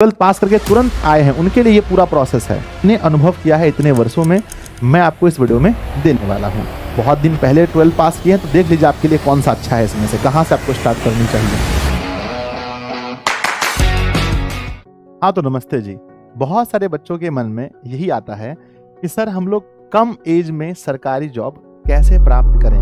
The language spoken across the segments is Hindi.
ट्वेल्थ पास करके तुरंत आए हैं उनके लिए ये पूरा प्रोसेस है। इतने अनुभव किया है इतने वर्षों में, मैं आपको इस वीडियो में देने वाला हूँ। बहुत दिन पहले ट्वेल्थ पास किए हैं तो देख लीजिए आपके लिए कौन सा अच्छा है, इसमें से कहाँ से आपको स्टार्ट करनी चाहिए। हाँ तो नमस्ते जी। बहुत सारे बच्चों के मन में यही आता है कि सर हम लोग कम एज में सरकारी जॉब कैसे प्राप्त करें।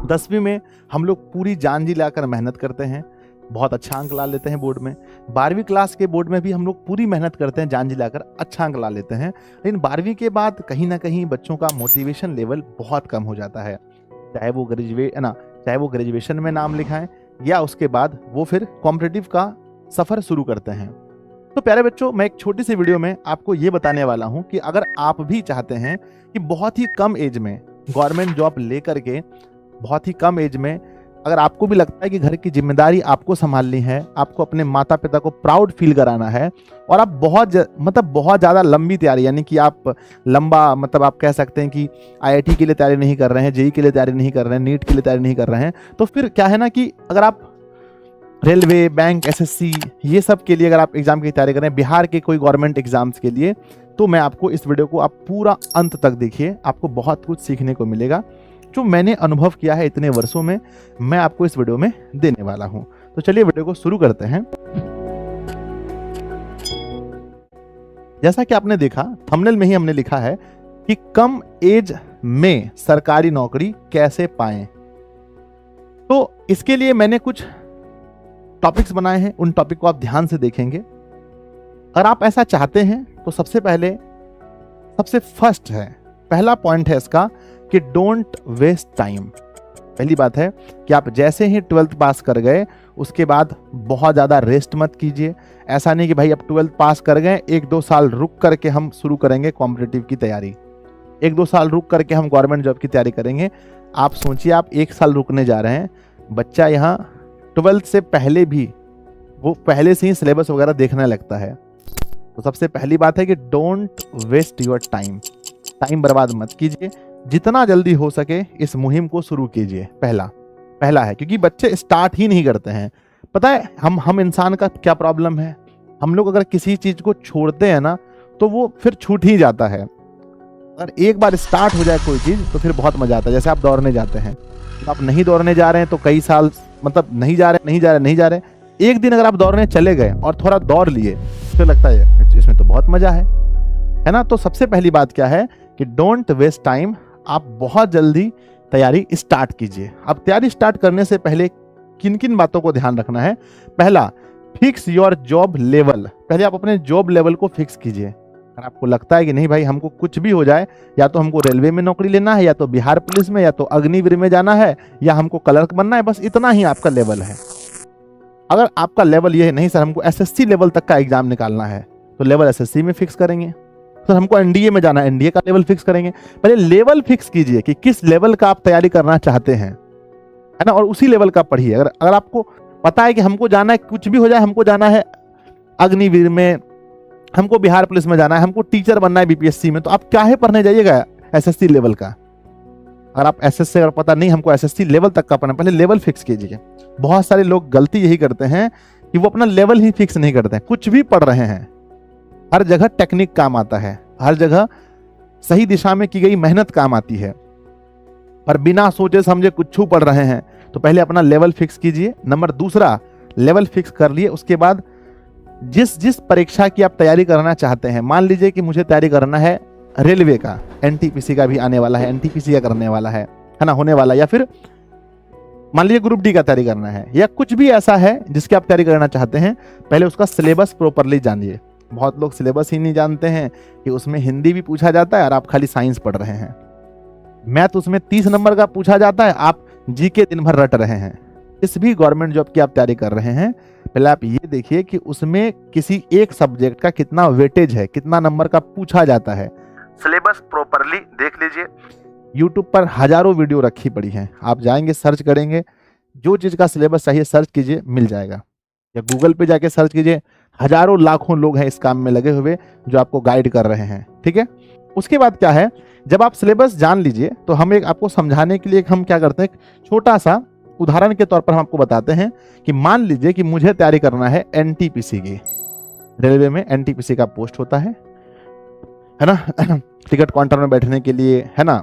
10वीं में हम लोग पूरी जान जी लाकर मेहनत करते हैं, बहुत अच्छा अंक ला लेते हैं बोर्ड में। 12वीं क्लास के बोर्ड में भी हम लोग पूरी मेहनत करते हैं, जान जी लाकर अच्छा अंक ला लेते हैं। लेकिन 12वीं के बाद कहीं ना कहीं बच्चों का मोटिवेशन लेवल बहुत कम हो जाता है, चाहे वो ग्रेजुएशन में नाम लिखाएं या उसके बाद वो फिर कॉम्पिटिटिव का सफ़र शुरू करते हैं। तो प्यारे बच्चों, मैं एक छोटी सी वीडियो में आपको ये बताने वाला हूँ कि अगर आप भी चाहते हैं कि बहुत ही कम एज में गवर्नमेंट जॉब लेकर के, बहुत ही कम एज में अगर आपको भी लगता है कि घर की जिम्मेदारी आपको संभालनी है, आपको अपने माता पिता को प्राउड फील कराना है और आप बहुत ज़्यादा लंबी तैयारी, यानी कि आप आप कह सकते हैं कि आईआईटी के लिए तैयारी नहीं कर रहे हैं, जेईई के लिए तैयारी नहीं कर रहे हैं, नीट के लिए तैयारी नहीं कर रहे हैं, तो फिर क्या है ना कि अगर आप रेलवे, बैंक, एसएससी ये सब के लिए अगर आप एग्जाम की तैयारी कर रहे हैं, बिहार के कोई गवर्नमेंट एग्जाम्स के लिए, तो मैं आपको इस वीडियो को आप पूरा अंत तक देखिए, आपको बहुत कुछ सीखने को मिलेगा जो मैंने अनुभव किया है इतने वर्षों में, मैं आपको इस वीडियो में देने वाला हूं। तो चलिए वीडियो को शुरू करते हैं। जैसा कि आपने देखा, थंबनेल में ही हमने लिखा है कि कम एज में सरकारी नौकरी कैसे पाएं। तो इसके लिए मैंने कुछ टॉपिक्स बनाए हैं, उन टॉपिक को आप ध्यान से देखेंगे। अगर आप ऐसा चाहते हैं तो सबसे फर्स्ट है, पहला पॉइंट है इसका कि डोंट वेस्ट टाइम। पहली बात है कि आप जैसे ही 12th पास कर गए उसके बाद बहुत ज़्यादा रेस्ट मत कीजिए। ऐसा नहीं कि भाई अब 12th पास कर गए, 1-2 साल रुक करके हम शुरू करेंगे कॉम्पिटिटिव की तैयारी, 1-2 साल रुक करके हम गवर्नमेंट जॉब की तैयारी करेंगे। आप सोचिए, आप 1 साल रुकने जा रहे हैं, बच्चा यहाँ 12th से पहले भी वो पहले से ही सिलेबस वगैरह देखने लगता है। तो सबसे पहली बात है कि डोंट वेस्ट योर टाइम बर्बाद मत कीजिए, जितना जल्दी हो सके इस मुहिम को शुरू कीजिए। पहला है, क्योंकि बच्चे स्टार्ट ही नहीं करते हैं। पता है हम इंसान का क्या प्रॉब्लम है, हम लोग अगर किसी चीज को छोड़ते हैं ना तो वो फिर छूट ही जाता है। अगर एक बार स्टार्ट हो जाए कोई चीज तो फिर बहुत मजा आता है। जैसे आप दौड़ने जाते हैं, तो आप नहीं दौड़ने जा रहे हैं तो कई साल नहीं जा रहे, एक दिन अगर आप दौड़ने चले गए और थोड़ा दौड़ लिए तो लगता है इसमें तो बहुत मजा है ना। तो सबसे पहली बात क्या है कि डोंट वेस्ट टाइम, आप बहुत जल्दी तैयारी स्टार्ट कीजिए। अब तैयारी स्टार्ट करने से पहले किन किन बातों को ध्यान रखना है। पहला, फिक्स योर जॉब लेवल। पहले आप अपने जॉब लेवल को फिक्स कीजिए। अगर आपको लगता है कि नहीं भाई हमको कुछ भी हो जाए, या तो हमको रेलवे में नौकरी लेना है, या तो बिहार पुलिस में, या तो अग्निवीर में जाना है, या हमको क्लर्क बनना है, बस इतना ही आपका लेवल है। अगर आपका लेवल ये है नहीं सर हमको एसएससी लेवल तक का एग्जाम निकालना है, तो लेवल एसएससी में फिक्स करेंगे। सर हमको एनडीए में जाना है, एनडीए का लेवल फिक्स करेंगे। पहले लेवल फिक्स कीजिए कि किस लेवल का आप तैयारी करना चाहते हैं, है ना, और उसी लेवल का पढ़िए। अगर आपको पता है कि हमको जाना है, कुछ भी हो जाए, हमको जाना है अग्निवीर में, हमको बिहार पुलिस में जाना है, हमको टीचर बनना है बीपीएससी में, तो आप क्या है पढ़ने जाइएगा एसएससी लेवल का। अगर आप एसएससी अगर पता नहीं हमको एसएससी लेवल तक का पढ़ना, पहले लेवल फिक्स कीजिए। बहुत सारे लोग गलती यही करते हैं कि वो अपना लेवल ही फिक्स नहीं करते हैं, कुछ भी पढ़ रहे हैं। हर जगह टेक्निक काम आता है, हर जगह सही दिशा में की गई मेहनत काम आती है, और बिना सोचे समझे कुछ पढ़ रहे हैं। तो पहले अपना लेवल फिक्स कीजिए। नंबर दूसरा, लेवल फिक्स कर लिए, उसके बाद जिस परीक्षा की आप तैयारी करना चाहते हैं, मान लीजिए कि मुझे तैयारी करना है रेलवे का, एनटीपीसी का भी आने वाला है, एनटीपीसी का करने वाला है ना, होने वाला, या फिर मान लीजिए ग्रुप डी का तैयारी करना है, या कुछ भी ऐसा है जिसकी आप तैयारी करना चाहते हैं, पहले उसका सिलेबस प्रॉपरली जानिए। बहुत लोग सिलेबस ही नहीं जानते हैं कि उसमें हिंदी भी पूछा जाता है और आप खाली साइंस पढ़ रहे हैं, मैथ उसमें 30 नंबर का पूछा जाता है, आप जीके दिन भर रट रहे हैं। इस भी गवर्नमेंट जॉब की आप तैयारी कर रहे हैं, पहले आप ये देखिए कि उसमें किसी एक सब्जेक्ट का कितना वेटेज है, कितना नंबर का पूछा जाता है। सिलेबस प्रॉपरली देख लीजिए। यूट्यूब पर हजारों वीडियो रखी पड़ी हैं, आप जाएंगे सर्च करेंगे, जो चीज़ का सिलेबस चाहिए सर्च कीजिए, मिल जाएगा। या गूगल पे जाके सर्च कीजिए, हजारों लाखों लोग हैं इस काम में लगे हुए जो आपको गाइड कर रहे हैं। ठीक है, उसके बाद क्या है, जब आप सिलेबस जान लीजिए तो हम आपको समझाने के लिए हम क्या करते हैं, छोटा सा उदाहरण के तौर पर हम आपको बताते हैं कि मान लीजिए कि मुझे तैयारी करना है एनटीपीसी की, रेलवे में एनटीपीसी का पोस्ट होता है ना, टिकट काउंटर में बैठने के लिए, है ना।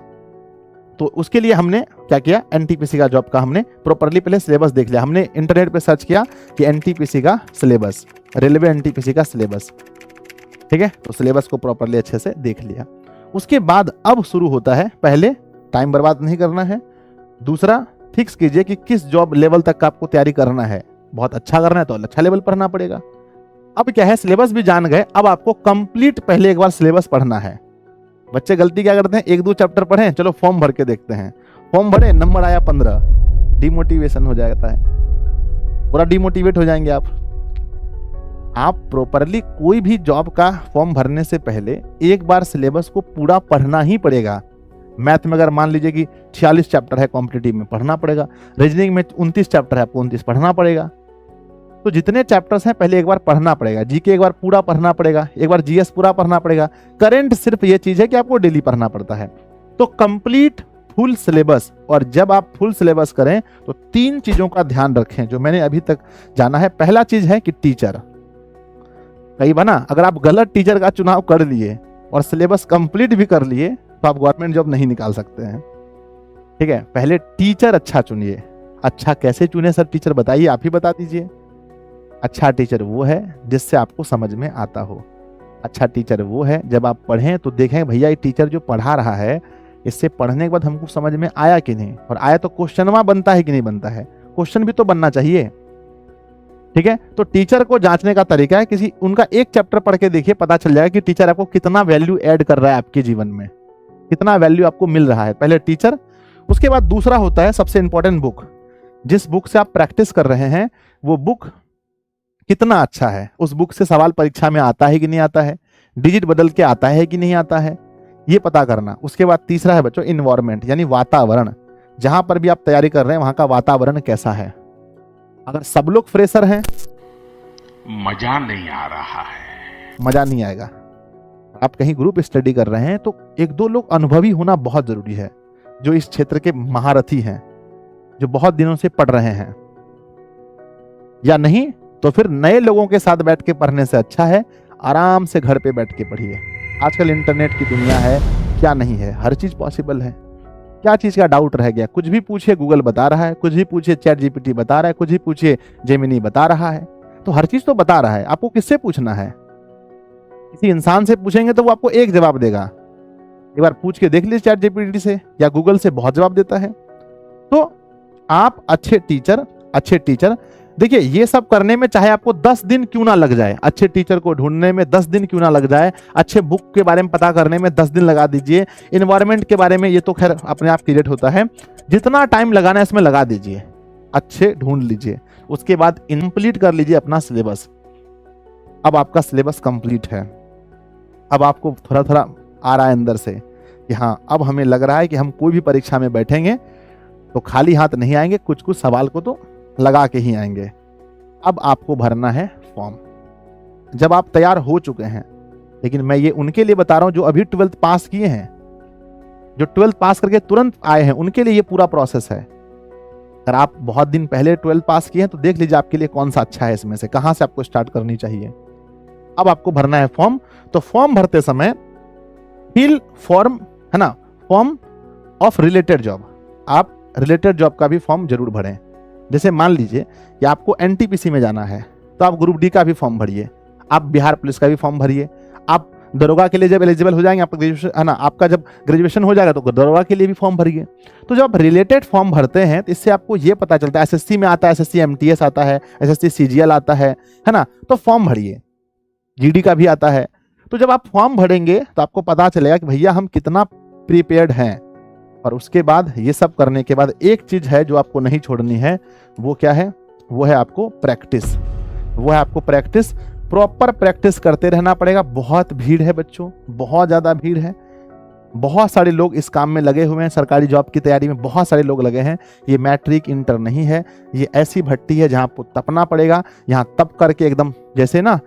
तो उसके लिए हमने क्या किया, एनटीपीसी का जॉब का हमने प्रॉपरली पहले सिलेबस देख लिया। हमने इंटरनेट पे सर्च किया कि एनटीपीसी का सिलेबस, रेलवे एनटीपीसी का सिलेबस, ठीक है। तो सिलेबस को प्रॉपरली अच्छे से देख लिया। उसके बाद अब शुरू होता है, पहले टाइम बर्बाद नहीं करना है, दूसरा फिक्स कीजिए कि किस जॉब लेवल तक का आपको तैयारी करना है। बहुत अच्छा करना है तो अच्छा लेवल पढ़ना पड़ेगा। अब क्या है, सिलेबस भी जान गए, अब आपको कंप्लीट पहले एक बार सिलेबस पढ़ना है। बच्चे गलती क्या करते हैं, 1-2 चैप्टर पढ़े, चलो फॉर्म भर के देखते हैं, फॉर्म भरे, नंबर आया 15, डिमोटिवेशन हो जाता है, पूरा डिमोटिवेट हो जाएंगे आप। प्रॉपरली कोई भी जॉब का फॉर्म भरने से पहले एक बार सिलेबस को पूरा पढ़ना ही पड़ेगा। मैथ में अगर मान लीजिए कि 46 चैप्टर है, कॉम्पिटिटिव में पढ़ना पड़ेगा। रीजनिंग में 29 चैप्टर है, आपको 29 पढ़ना पड़ेगा। तो जितने चैप्टर्स हैं पहले एक बार पढ़ना पड़ेगा। जीके एक बार पूरा पढ़ना पड़ेगा, एक बार जीएस पूरा पढ़ना पड़ेगा। करंट सिर्फ ये चीज है कि आपको डेली पढ़ना पड़ता है। तो कंप्लीट फुल सिलेबस, और जब आप फुल सिलेबस करें तो 3 चीजों का ध्यान रखें जो मैंने अभी तक जाना है। पहला चीज है कि टीचर, कई बार ना अगर आप गलत टीचर का चुनाव कर लिए और सिलेबस कंप्लीट भी कर लिए तो आप गवर्नमेंट जॉब नहीं निकाल सकते हैं, ठीक है। पहले टीचर अच्छा चुनिए। अच्छा कैसे चुने सर, टीचर बताइए, आप ही बता दीजिए। अच्छा टीचर वो है जिससे आपको समझ में आता हो। अच्छा टीचर वो है जब आप पढ़ें तो देखें भैया ये टीचर जो पढ़ा रहा है इससे पढ़ने के बाद हमको समझ में आया कि नहीं, और आया तो क्वेश्चनवा बनता है कि नहीं बनता है, क्वेश्चन भी तो बनना चाहिए, ठीक है। तो टीचर को जांचने का तरीका है, किसी उनका एक चैप्टर पढ़ के देखिए, पता चल जाएगा कि टीचर आपको कितना वैल्यू ऐड कर रहा है आपके जीवन में, कितना वैल्यू आपको मिल रहा है। पहले टीचर, उसके बाद दूसरा होता है सबसे इंपॉर्टेंट बुक। जिस बुक से आप प्रैक्टिस कर रहे हैं वो बुक कितना अच्छा है, उस बुक से सवाल परीक्षा में आता है कि नहीं आता है, डिजिट बदल के आता है कि नहीं आता है, ये पता करना। उसके बाद तीसरा है बच्चों इन्वायरमेंट, यानी वातावरण। जहां पर भी आप तैयारी कर रहे हैं वहां का वातावरण कैसा है। अगर सब लोग फ्रेशर हैं, मजा नहीं आ रहा है, मजा नहीं आएगा। आप कहीं ग्रुप स्टडी कर रहे हैं तो 1-2 लोग अनुभवी होना बहुत जरूरी है, जो इस क्षेत्र के महारथी हैं, जो बहुत दिनों से पढ़ रहे हैं। या नहीं तो फिर नए लोगों के साथ बैठ के पढ़ने से अच्छा है आराम से घर पे बैठ के पढ़िए। आजकल इंटरनेट की दुनिया है, क्या नहीं है, हर चीज पॉसिबल है। क्या चीज का डाउट रह गया, कुछ भी पूछिए गूगल बता रहा है, कुछ भी पूछिए चैट जीपीटी बता रहा है, कुछ भी पूछिए जेमिनी बता रहा है। तो हर चीज तो बता रहा है, आपको किससे पूछना है। किसी इंसान से पूछेंगे तो वो आपको एक जवाब देगा, एक बार पूछ के देख लीजिए चैट जीपीटी से या गूगल से, बहुत जवाब देता है। तो आप अच्छे टीचर देखिए, ये सब करने में चाहे आपको 10 दिन क्यों ना लग जाए, अच्छे टीचर को ढूंढने में 10 दिन क्यों ना लग जाए, अच्छे बुक के बारे में पता करने में 10 दिन लगा दीजिए, इन्वायरमेंट के बारे में ये तो खैर अपने आप क्रिएट होता है, जितना टाइम लगाना है इसमें लगा दीजिए, अच्छे ढूंढ लीजिए। उसके बाद कंप्लीट कर लीजिए अपना सिलेबस। अब आपका सिलेबस कंप्लीट है, अब आपको थोड़ा थोड़ा आ रहा है अंदर से कि हाँ अब हमें लग रहा है कि हम कोई भी परीक्षा में बैठेंगे तो खाली हाथ नहीं आएंगे, कुछ कुछ सवाल को तो लगा के ही आएंगे। अब आपको भरना है फॉर्म। जब आप तैयार हो चुके हैं, लेकिन मैं ये उनके लिए बता रहा हूं जो अभी 12th पास किए हैं, जो 12th पास करके तुरंत आए हैं, उनके लिए ये पूरा प्रोसेस है। अगर आप बहुत दिन पहले 12th पास किए हैं तो देख लीजिए आपके लिए कौन सा अच्छा है, इसमें से कहां से आपको स्टार्ट करनी चाहिए। अब आपको भरना है फॉर्म। तो फॉर्म भरते समय फिल फॉर्म, है ना, फॉर्म ऑफ रिलेटेड जॉब। आप रिलेटेड जॉब का भी फॉर्म जरूर भरें। जैसे मान लीजिए कि आपको एनटीपीसी में जाना है तो आप ग्रुप डी का भी फॉर्म भरिए, आप बिहार पुलिस का भी फॉर्म भरिए, आप दरोगा के लिए जब एलिजिबल हो जाएंगे, आपका ग्रेजुएशन, है ना, आपका जब ग्रेजुएशन हो जाएगा तो दरोगा के लिए भी फॉर्म भरिए। तो जब आप रिलेटेड फॉर्म भरते हैं तो इससे आपको ये पता चलता है, एसएससी में आता है, एसएससी एमटीएस आता है, एसएससी सीजीएल आता है ना, तो फॉर्म भरिए। जीडी का भी आता है। तो जब आप फॉर्म भरेंगे तो आपको पता चलेगा कि भैया हम कितना प्रीपेयर्ड हैं। और उसके बाद ये सब करने के बाद एक चीज है जो आपको नहीं छोड़नी है, वो क्या है, वो है आपको प्रैक्टिस। वो है आपको प्रैक्टिस, प्रॉपर प्रैक्टिस करते रहना पड़ेगा। बहुत भीड़ है बच्चों, बहुत ज्यादा भीड़ है, बहुत सारे लोग इस काम में लगे हुए हैं, सरकारी जॉब की तैयारी में बहुत सारे लोग लगे हैं। ये मैट्रिक इंटर नहीं है, ये ऐसी भट्टी है जहां आपको तपना पड़ेगा। यहाँ तप करके एकदम जैसे ना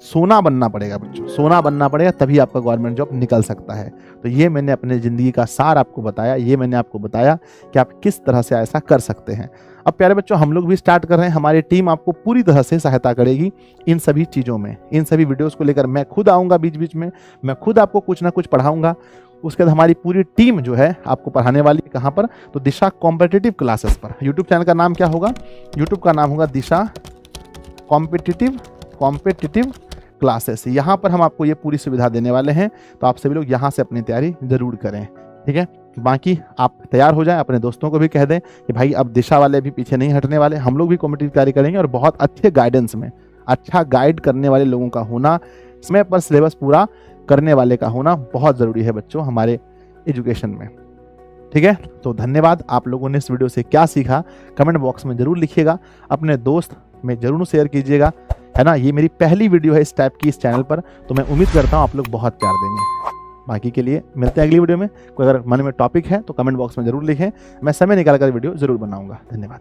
सोना बनना पड़ेगा बच्चों, सोना बनना पड़ेगा, तभी आपका गवर्नमेंट जॉब निकल सकता है। तो ये मैंने अपने ज़िंदगी का सार आपको बताया, ये मैंने आपको बताया कि आप किस तरह से ऐसा कर सकते हैं। अब प्यारे बच्चों, हम लोग भी स्टार्ट कर रहे हैं, हमारी टीम आपको पूरी तरह से सहायता करेगी इन सभी चीज़ों में। इन सभी वीडियोस को लेकर मैं खुद आऊँगा बीच बीच में, मैं खुद आपको कुछ ना कुछ पढ़ाऊँगा। उसके बाद हमारी पूरी टीम जो है आपको पढ़ाने वाली है। कहाँ पर? तो दिशा कॉम्पिटिटिव क्लासेस पर। यूट्यूब चैनल का नाम क्या होगा? यूट्यूब का नाम होगा दिशा कॉम्पिटिटिव क्लासेस। यहाँ पर हम आपको ये पूरी सुविधा देने वाले हैं, तो आप सभी लोग यहाँ से अपनी तैयारी जरूर करें, ठीक है। बाकी आप तैयार हो जाएं, अपने दोस्तों को भी कह दें कि भाई अब दिशा वाले भी पीछे नहीं हटने वाले, हम लोग भी कॉम्पिटिटिव तैयारी करेंगे। और बहुत अच्छे गाइडेंस में, अच्छा गाइड करने वाले लोगों का होना, समय पर सिलेबस पूरा करने वाले का होना बहुत ज़रूरी है बच्चों हमारे एजुकेशन में, ठीक है। तो धन्यवाद। आप लोगों ने इस वीडियो से क्या सीखा कमेंट बॉक्स में ज़रूर लिखिएगा, अपने दोस्त में ज़रूर शेयर कीजिएगा, है ना। ये मेरी पहली वीडियो है इस टाइप की इस चैनल पर, तो मैं उम्मीद करता हूँ आप लोग बहुत प्यार देंगे। बाकी के लिए मिलते हैं अगली वीडियो में। कोई अगर मन में टॉपिक है तो कमेंट बॉक्स में ज़रूर लिखें, मैं समय निकाल कर वीडियो ज़रूर बनाऊंगा। धन्यवाद।